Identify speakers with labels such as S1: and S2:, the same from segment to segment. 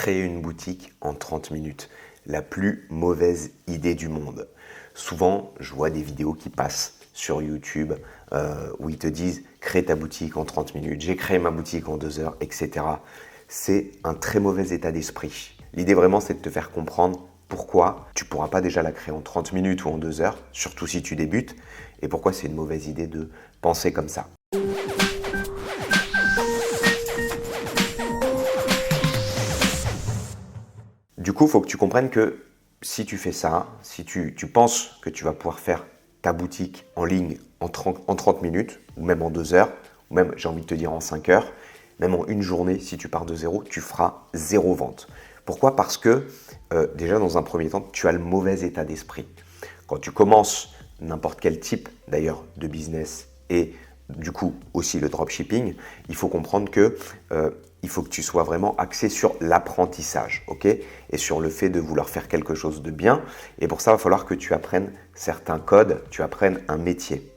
S1: Créer une boutique en 30 minutes, la plus mauvaise idée du monde. Souvent, je vois des vidéos qui passent sur YouTube où ils te disent « crée ta boutique en 30 minutes, j'ai créé ma boutique en 2 heures, etc. » C'est un très mauvais état d'esprit. L'idée vraiment, c'est de te faire comprendre pourquoi tu ne pourras pas déjà la créer en 30 minutes ou en 2 heures, surtout si tu débutes, et pourquoi c'est une mauvaise idée de penser comme ça. Du coup, il faut que tu comprennes que si tu fais ça, si tu penses que tu vas pouvoir faire ta boutique en ligne en 30 minutes, ou même en 2 heures, ou même, j'ai envie de te dire, en 5 heures, même en une journée, si tu pars de zéro, tu feras 0 vente. Pourquoi? Parce que déjà, dans un premier temps, tu as le mauvais état d'esprit. Quand tu commences n'importe quel type, d'ailleurs, de business et du coup aussi le dropshipping, il faut comprendre que il faut que tu sois vraiment axé sur l'apprentissage, ok? Et sur le fait de vouloir faire quelque chose de bien. Et pour ça, il va falloir que tu apprennes certains codes, tu apprennes un métier.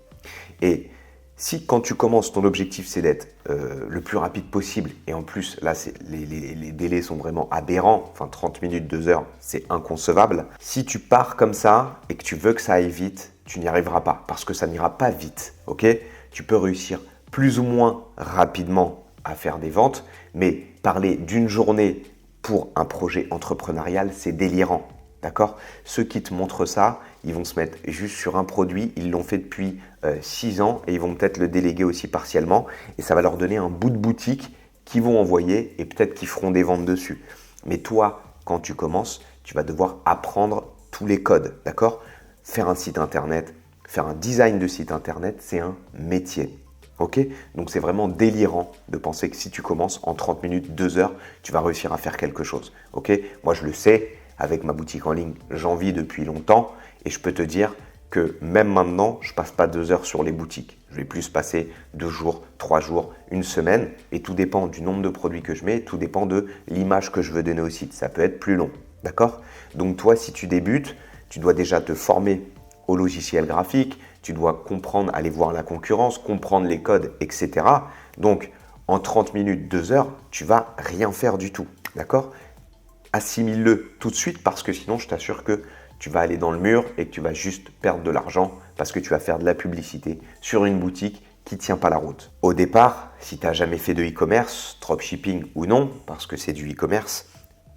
S1: Et si quand tu commences, ton objectif c'est d'être le plus rapide possible, et en plus là les délais sont vraiment aberrants, enfin 30 minutes, 2 heures, c'est inconcevable. Si tu pars comme ça et que tu veux que ça aille vite, tu n'y arriveras pas parce que ça n'ira pas vite, ok? Tu peux réussir plus ou moins rapidement à faire des ventes, mais parler d'une journée pour un projet entrepreneurial, c'est délirant. D'accord? Ceux qui te montrent ça, ils vont se mettre juste sur un produit, ils l'ont fait depuis 6 ans et ils vont peut-être le déléguer aussi partiellement et ça va leur donner un bout de boutique qu'ils vont envoyer et peut-être qu'ils feront des ventes dessus. Mais toi, quand tu commences, tu vas devoir apprendre tous les codes, d'accord? Faire un site internet, faire un design de site internet, c'est un métier. Ok? Donc c'est vraiment délirant de penser que si tu commences en 30 minutes, 2 heures, tu vas réussir à faire quelque chose. Ok? Moi je le sais, avec ma boutique en ligne, j'en vis depuis longtemps et je peux te dire que même maintenant, je ne passe pas 2 heures sur les boutiques. Je vais plus passer 2 jours, 3 jours, une semaine et tout dépend du nombre de produits que je mets, tout dépend de l'image que je veux donner au site. Ça peut être plus long. D'accord? Donc toi, si tu débutes, tu dois déjà te former au logiciel graphique, tu dois comprendre, aller voir la concurrence, comprendre les codes, etc. Donc, en 30 minutes, 2 heures, tu vas rien faire du tout. D'accord? Assimile-le tout de suite parce que sinon, je t'assure que tu vas aller dans le mur et que tu vas juste perdre de l'argent parce que tu vas faire de la publicité sur une boutique qui ne tient pas la route. Au départ, si tu n'as jamais fait de e-commerce, dropshipping ou non, parce que c'est du e-commerce,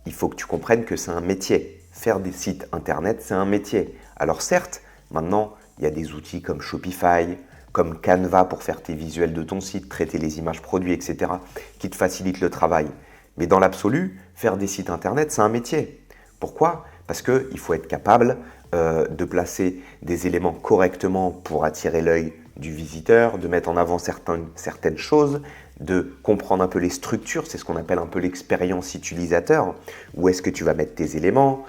S1: il faut que tu comprennes que c'est un métier. Faire des sites internet, c'est un métier. Alors certes, maintenant, il y a des outils comme Shopify, comme Canva pour faire tes visuels de ton site, traiter les images produits, etc., qui te facilitent le travail. Mais dans l'absolu, faire des sites internet, c'est un métier. Pourquoi? Parce qu'il faut être capable de placer des éléments correctement pour attirer l'œil du visiteur, de mettre en avant certaines choses, de comprendre un peu les structures, c'est ce qu'on appelle un peu l'expérience utilisateur. Où est-ce que tu vas mettre tes éléments,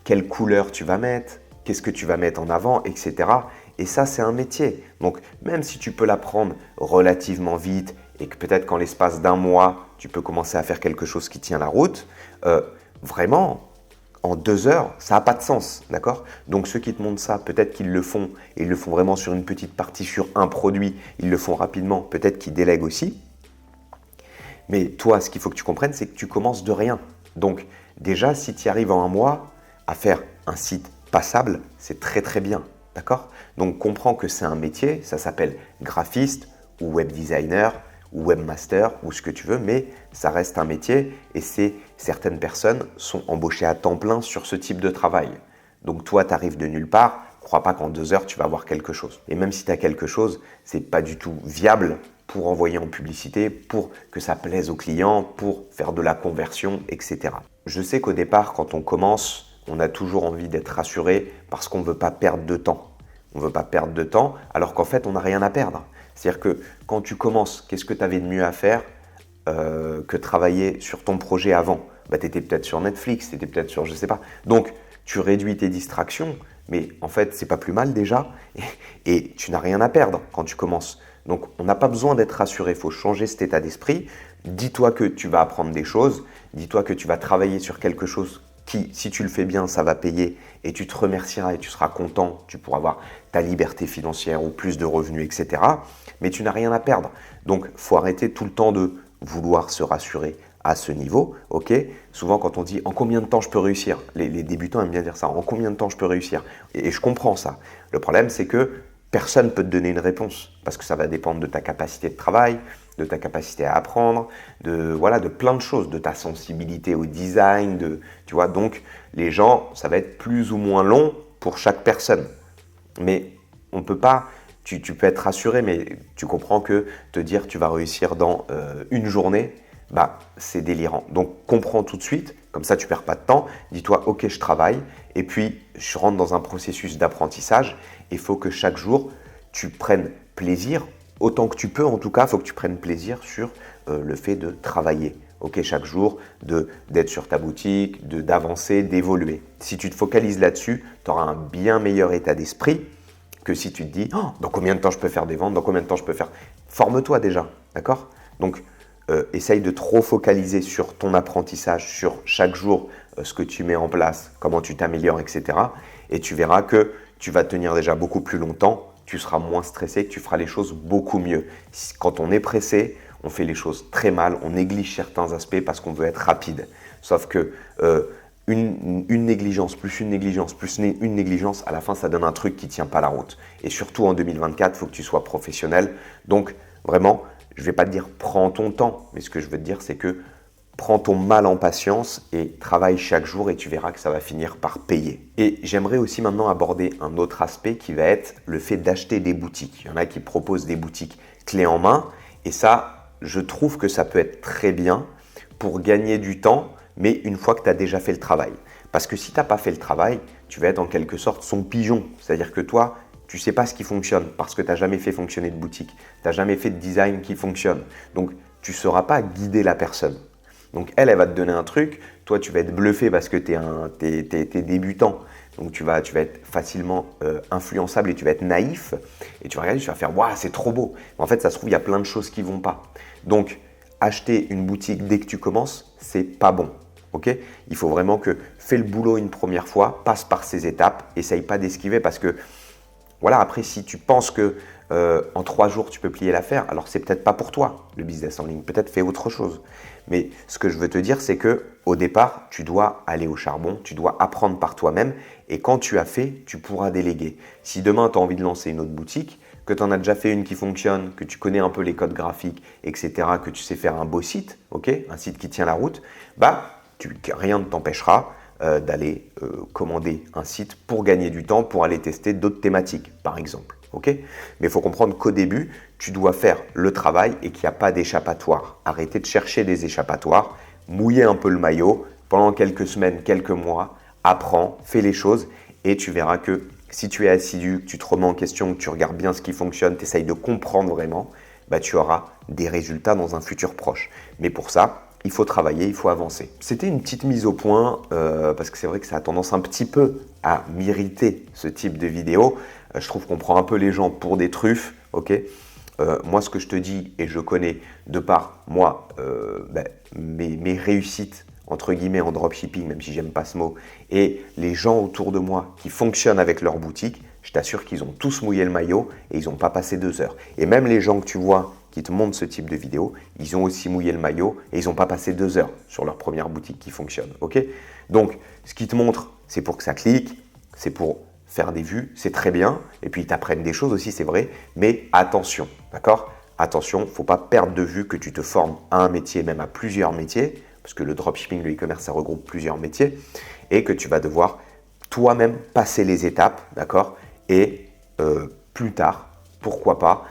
S1: quelle couleur tu vas mettre, qu'est-ce que tu vas mettre en avant, etc. Et ça, c'est un métier. Donc, même si tu peux l'apprendre relativement vite et que peut-être qu'en l'espace d'un mois, tu peux commencer à faire quelque chose qui tient la route, vraiment, en 2 heures, ça n'a pas de sens, d'accord? Donc, ceux qui te montrent ça, peut-être qu'ils le font et ils le font vraiment sur une petite partie, sur un produit, ils le font rapidement, peut-être qu'ils délèguent aussi. Mais toi, ce qu'il faut que tu comprennes, c'est que tu commences de rien. Donc, déjà, si tu arrives en un mois à faire un site passable, c'est très très bien, d'accord? Donc, comprends que c'est un métier, ça s'appelle graphiste ou web designer ou webmaster ou ce que tu veux, mais ça reste un métier et certaines personnes sont embauchées à temps plein sur ce type de travail. Donc, toi, tu arrives de nulle part, crois pas qu'en 2 heures, tu vas avoir quelque chose. Et même si tu as quelque chose, c'est pas du tout viable pour envoyer en publicité, pour que ça plaise aux clients, pour faire de la conversion, etc. Je sais qu'au départ, quand on commence, on a toujours envie d'être rassuré parce qu'on ne veut pas perdre de temps. On ne veut pas perdre de temps alors qu'en fait, on n'a rien à perdre. C'est-à-dire que quand tu commences, qu'est-ce que tu avais de mieux à faire que travailler sur ton projet avant? Tu étais peut-être sur Netflix, tu étais peut-être sur je ne sais pas. Donc, tu réduis tes distractions, mais en fait, c'est pas plus mal déjà et tu n'as rien à perdre quand tu commences. Donc, on n'a pas besoin d'être rassuré, il faut changer cet état d'esprit. Dis-toi que tu vas apprendre des choses, dis-toi que tu vas travailler sur quelque chose qui, si tu le fais bien, ça va payer et tu te remercieras et tu seras content, tu pourras avoir ta liberté financière ou plus de revenus, etc. Mais tu n'as rien à perdre. Donc, il faut arrêter tout le temps de vouloir se rassurer. à ce niveau, ok? Souvent quand on dit en combien de temps je peux réussir, les débutants aiment bien dire ça, en combien de temps je peux réussir? Et je comprends ça. Le problème c'est que personne ne peut te donner une réponse parce que ça va dépendre de ta capacité de travail, de ta capacité à apprendre, de plein de choses, de ta sensibilité au design, tu vois. Donc les gens, ça va être plus ou moins long pour chaque personne. Mais on peut pas, tu peux être rassuré, mais tu comprends que te dire tu vas réussir dans une journée, bah, c'est délirant. Donc comprends tout de suite, comme ça tu perds pas de temps, dis-toi ok je travaille et puis je rentre dans un processus d'apprentissage. Il faut que chaque jour tu prennes plaisir, autant que tu peux en tout cas, il faut que tu prennes plaisir sur le fait de travailler. Ok, chaque jour, d'être sur ta boutique, d'avancer, d'évoluer. Si tu te focalises là-dessus, tu auras un bien meilleur état d'esprit que si tu te dis oh, dans combien de temps je peux faire des ventes, dans combien de temps je peux faire. Forme-toi déjà, d'accord? Donc, essaye de trop focaliser sur ton apprentissage, sur chaque jour, ce que tu mets en place, comment tu t'améliores, etc. Et tu verras que tu vas tenir déjà beaucoup plus longtemps, tu seras moins stressé, que tu feras les choses beaucoup mieux. Quand on est pressé, on fait les choses très mal, on néglige certains aspects parce qu'on veut être rapide. Sauf que une négligence, plus une négligence, plus une négligence, à la fin, ça donne un truc qui ne tient pas la route. Et surtout en 2024, il faut que tu sois professionnel. Donc, vraiment, je ne vais pas te dire prends ton temps, mais ce que je veux te dire, c'est que prends ton mal en patience et travaille chaque jour et tu verras que ça va finir par payer. Et j'aimerais aussi maintenant aborder un autre aspect qui va être le fait d'acheter des boutiques. Il y en a qui proposent des boutiques clés en main et ça, je trouve que ça peut être très bien pour gagner du temps, mais une fois que tu as déjà fait le travail. Parce que si tu n'as pas fait le travail, tu vas être en quelque sorte son pigeon. C'est-à-dire que toi, tu ne sais pas ce qui fonctionne parce que tu n'as jamais fait fonctionner de boutique. Tu n'as jamais fait de design qui fonctionne. Donc, tu ne sauras pas guider la personne. Donc, elle va te donner un truc. Toi, tu vas être bluffé parce que tu es débutant. Donc, tu vas être facilement influençable et tu vas être naïf. Et tu vas regarder, tu vas faire « Waouh, c'est trop beau !» Mais en fait, ça se trouve, il y a plein de choses qui ne vont pas. Donc, acheter une boutique dès que tu commences, c'est pas bon. Okay, il faut vraiment que fais le boulot une première fois, passe par ces étapes, essaye pas d'esquiver parce que voilà, après si tu penses que en 3 jours tu peux plier l'affaire, alors c'est peut-être pas pour toi le business en ligne, peut-être fais autre chose. Mais ce que je veux te dire, c'est que au départ, tu dois aller au charbon, tu dois apprendre par toi-même et quand tu as fait, tu pourras déléguer. Si demain tu as envie de lancer une autre boutique, que tu en as déjà fait une qui fonctionne, que tu connais un peu les codes graphiques, etc., que tu sais faire un beau site, okay, un site qui tient la route, bah rien ne t'empêchera d'aller commander un site pour gagner du temps, pour aller tester d'autres thématiques, par exemple. Okay, mais il faut comprendre qu'au début, tu dois faire le travail et qu'il n'y a pas d'échappatoire. Arrêtez de chercher des échappatoires, mouillez un peu le maillot pendant quelques semaines, quelques mois, apprends, fais les choses et tu verras que si tu es assidu, que tu te remets en question, que tu regardes bien ce qui fonctionne, tu essayes de comprendre vraiment, bah, tu auras des résultats dans un futur proche. Mais pour ça, il faut travailler, il faut avancer. C'était une petite mise au point parce que c'est vrai que ça a tendance un petit peu à m'irriter ce type de vidéo. Je trouve qu'on prend un peu les gens pour des truffes. Okay, moi, ce que je te dis, et je connais de par moi mes réussites entre guillemets en dropshipping, même si j'aime pas ce mot, et les gens autour de moi qui fonctionnent avec leur boutique, je t'assure qu'ils ont tous mouillé le maillot et ils n'ont pas passé 2 heures. Et même les gens que tu vois qui te montrent ce type de vidéo, ils ont aussi mouillé le maillot et ils n'ont pas passé 2 heures sur leur première boutique qui fonctionne. Okay, donc, ce qu'ils te montrent, c'est pour que ça clique, c'est pour faire des vues, c'est très bien. Et puis, ils t'apprennent des choses aussi, c'est vrai. Mais attention, d'accord? Attention, il ne faut pas perdre de vue que tu te formes à un métier, même à plusieurs métiers, parce que le dropshipping, le e-commerce, ça regroupe plusieurs métiers, et que tu vas devoir toi-même passer les étapes, d'accord? Et plus tard, pourquoi pas,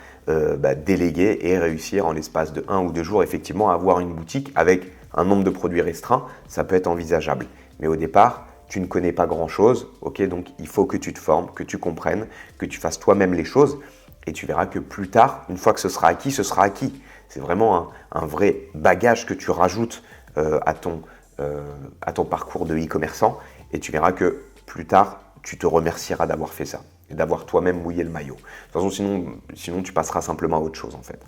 S1: déléguer et réussir en l'espace de 1 ou 2 jours, effectivement, à avoir une boutique avec un nombre de produits restreint, ça peut être envisageable. Mais au départ, tu ne connais pas grand-chose, okay, donc il faut que tu te formes, que tu comprennes, que tu fasses toi-même les choses, et tu verras que plus tard, une fois que ce sera acquis, ce sera acquis. C'est vraiment un vrai bagage que tu rajoutes à ton parcours de e-commerçant et tu verras que plus tard, tu te remercieras d'avoir fait ça et d'avoir toi-même mouillé le maillot. De toute façon, sinon, tu passeras simplement à autre chose en fait.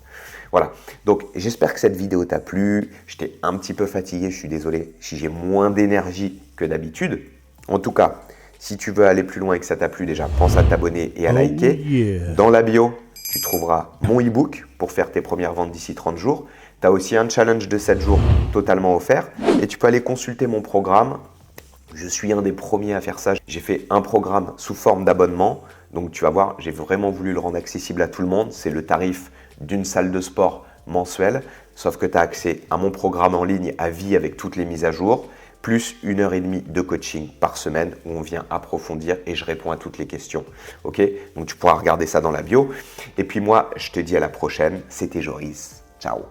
S1: Voilà, donc j'espère que cette vidéo t'a plu. J'étais un petit peu fatigué, je suis désolé si j'ai moins d'énergie que d'habitude. En tout cas, si tu veux aller plus loin et que ça t'a plu déjà, pense à t'abonner et à liker. Yeah. Dans la bio, tu trouveras mon e-book pour faire tes premières ventes d'ici 30 jours. Tu as aussi un challenge de 7 jours totalement offert et tu peux aller consulter mon programme. Je suis un des premiers à faire ça. J'ai fait un programme sous forme d'abonnement. Donc tu vas voir, j'ai vraiment voulu le rendre accessible à tout le monde. C'est le tarif d'une salle de sport mensuelle, sauf que tu as accès à mon programme en ligne à vie avec toutes les mises à jour, plus 1h30 de coaching par semaine où on vient approfondir et je réponds à toutes les questions. Ok? Donc tu pourras regarder ça dans la bio. Et puis moi, je te dis à la prochaine. C'était Joris. Ciao.